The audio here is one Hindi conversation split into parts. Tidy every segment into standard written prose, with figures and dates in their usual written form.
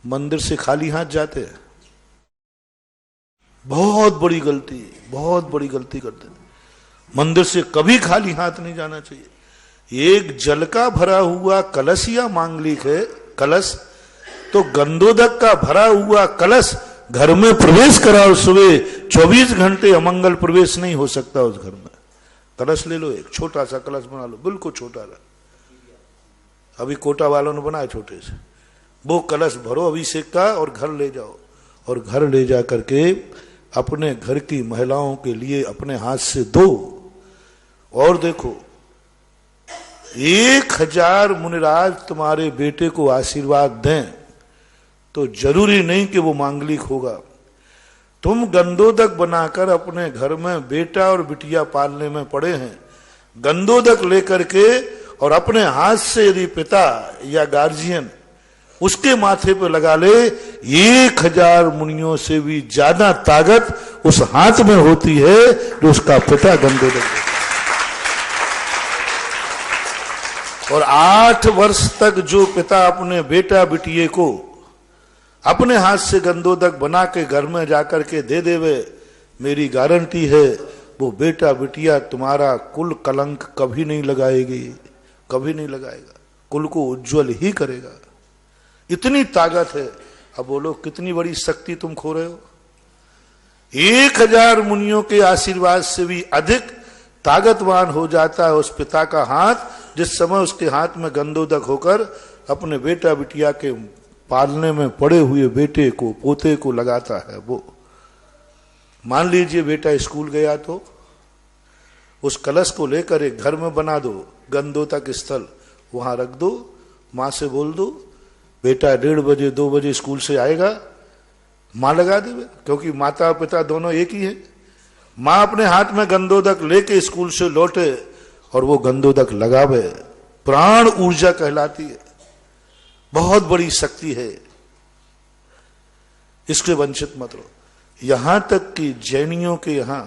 मंदिर से खाली हाथ जाते हैं, बहुत बड़ी गलती, बहुत बड़ी गलती करते हैं। मंदिर से कभी खाली हाथ नहीं जाना चाहिए। एक जल का भरा हुआ कलश या मांगलिक है कलश, तो गंधोदक का भरा हुआ कलश घर में प्रवेश कराओ सुबह, 24 घंटे अमंगल प्रवेश नहीं हो सकता उस घर में। कलश ले लो, एक छोटा सा कलश बना लो, बिल्कुल छोटा रहा, अभी कोटा वालों ने बनाया छोटे से, वो कलश भरो अभिषेक का और घर ले जाओ, और घर ले जा करके अपने घर की महिलाओं के लिए अपने हाथ से दो। और देखो 1000 मुनिराज तुम्हारे बेटे को आशीर्वाद दें तो जरूरी नहीं कि वो मांगलिक होगा। तुम गंधोदक बनाकर अपने घर में बेटा और बिटिया पालने में पड़े हैं, गंधोदक लेकर के और अपने हाथ से यदि पिता या गार्जियन उसके माथे पे लगा ले, 1000 मुनियों से भी ज्यादा ताकत उस हाथ में होती है जो उसका पिता गंधोदक। और 8 वर्ष तक जो पिता अपने बेटा बिटिए को अपने हाथ से गंधोदक बना के घर में जाकर के दे देवे, मेरी गारंटी है वो बेटा बिटिया तुम्हारा कुल कलंक कभी नहीं लगाएगी, कभी नहीं लगाएगा, कुल को उज्जवल ही करेगा। इतनी ताकत है। अब बोलो कितनी बड़ी शक्ति तुम खो रहे हो। 1000 मुनियों के आशीर्वाद से भी अधिक ताकतवान हो जाता है उस पिता का हाथ, जिस समय उसके हाथ में गंधोदक होकर अपने बेटा बिटिया के पालने में पड़े हुए बेटे को पोते को लगाता है। वो मान लीजिए बेटा स्कूल गया तो उस कलश को लेकर एक घर में बना दो, गंधोदक स्थल वहां रख दो, मां से बोल दो बेटा 1:30 बजे 2 बजे स्कूल से आएगा, मां लगा देवे, क्योंकि माता पिता दोनों एक ही है। मां अपने हाथ में गंधोदक लेके स्कूल से लौटे और वो गंधोदक लगावे, प्राण ऊर्जा कहलाती है, बहुत बड़ी शक्ति है, इसके वंचित मत रहो। यहां तक कि जैनियों के यहां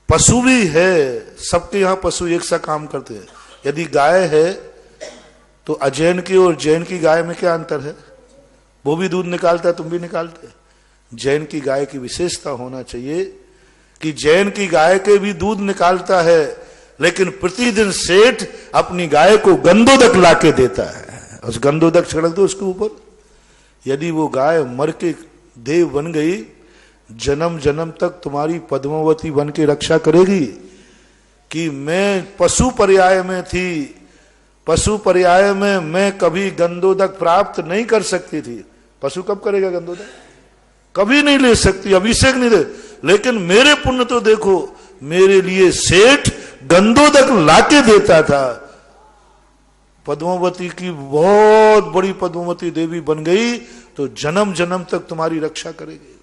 पशु भी है, सबके यहां पशु एक सा काम करते हैं। यदि गाय है तो अजैन की और जैन की गाय में क्या अंतर है? वो भी दूध निकालता है, तुम भी निकालते। जैन की गाय की विशेषता होना चाहिए कि जैन की गाय के भी दूध निकालता है, लेकिन प्रतिदिन सेठ अपनी गाय को गंधोदक लाके देता है, उस गंधोदक छिड़क दो उसके ऊपर। यदि वो गाय मर के देव बन गई, जन्म जन्म तक तुम्हारी पद्मावती बन के रक्षा करेगी कि मैं पशु पर्याय में थी, पशु पर्याय में मैं कभी गंधोदक प्राप्त नहीं कर सकती थी। पशु कब करेगा गंधोदक? कभी नहीं ले सकती, अभिषेक नहीं दे। लेकिन मेरे पुण्य तो देखो, मेरे लिए सेठ गंधोदक लाके देता था। पद्मावती की बहुत बड़ी पद्मावती देवी बन गई तो जन्म जन्म तक तुम्हारी रक्षा करेगी।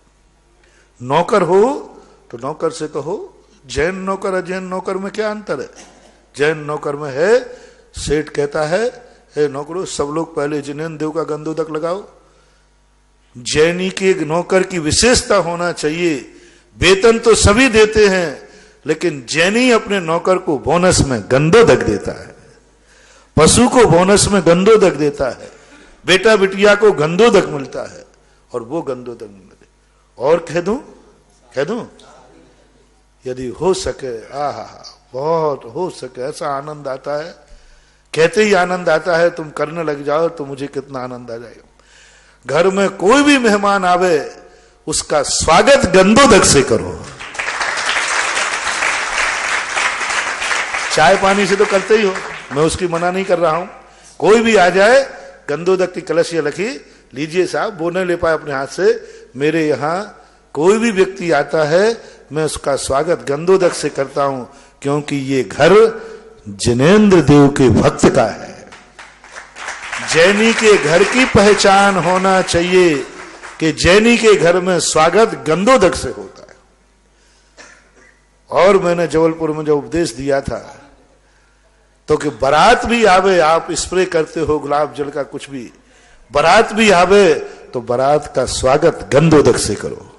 नौकर हो तो नौकर से कहो, जैन नौकर अजैन नौकर में क्या अंतर है? जैन नौकर में है सेठ कहता है हे नौकरों सब लोग पहले जिनेन्द्र देव का गंधोदक लगाओ। जैनी के नौकर की विशेषता होना चाहिए, वेतन तो सभी देते हैं लेकिन जैनी अपने नौकर को बोनस में गंधोदक देता है, पशु को बोनस में गंधोदक देता है, बेटा बिटिया को गंधोदक मिलता है और वो गंधोदक मिले। और कह दूं यदि हो सके, आहा बहुत हो सके, ऐसा आनंद आता है, कहते ही आनंद आता है, तुम करने लग जाओ तो मुझे कितना आनंद आ जाएगा। घर में कोई भी मेहमान आवे उसका स्वागत गंधोदक से करो। चाय पानी से तो करते ही हो, मैं उसकी मना नहीं कर रहा हूं। कोई भी आ जाए गंधोदक की कलशिया रखी, लीजिए साहब, वो नहीं ले पाए अपने हाथ से। मेरे यहां कोई भी व्यक्ति आता है मैं उसका स्वागत गंधोदक से करता हूं, क्योंकि ये घर जिनेन्द्र देव के भक्त का है। जैनी के घर की पहचान होना चाहिए कि जैनी के घर में स्वागत गंधोदक से होता है। और मैंने जबलपुर में जो उपदेश दिया था तो कि बारात भी आवे, आप स्प्रे करते हो गुलाब जल का कुछ भी, बारात भी आवे तो बारात का स्वागत गंधोदक से करो।